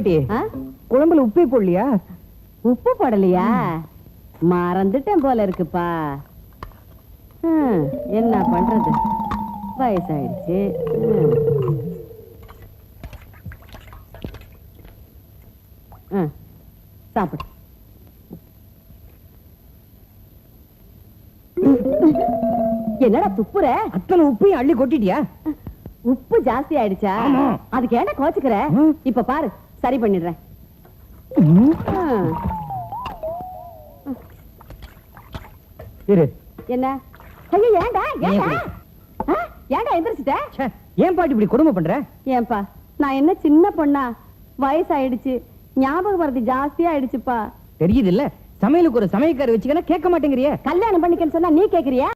பாட்டி குழம்புல உப்பே போடலையா? உப்பு போடலையா? மறந்துட்டேன் போல இருக்குப்பா. என்ன பண்றது, வயசாயிடுச்சு. சாப்பிடு. என்னடா துப்புற? அத்தனை உப்பையும் அள்ளி கொட்டிட்டியா? உப்பு ஜாஸ்தி ஆயிடுச்சா? அதுக்கு ஏன்டா கோச்சுக்கிற? இப்ப பாரு, சரி பண்ணிடுறேன். என்ன? ஐயோ, ஏன்டா ஏன்டா எந்திரிச்சிட்ட? ஏன் பாட்டி இப்படி கொடுமை பண்ற? ஏன்பா, நான் என்ன சின்ன பொண்ணா? வயசாயிடுச்சு, ஞாபக மறதி ஜாஸ்தியா ஆயிடுச்சுப்பா. தெரியுது இல்ல, சமையலுக்கு ஒரு சமையல்கார வச்சுக்கனா கேட்க மாட்டேங்கிறிய. கல்யாணம் பண்ணிக்கன்னு சொன்னா நீ கேக்குறியா?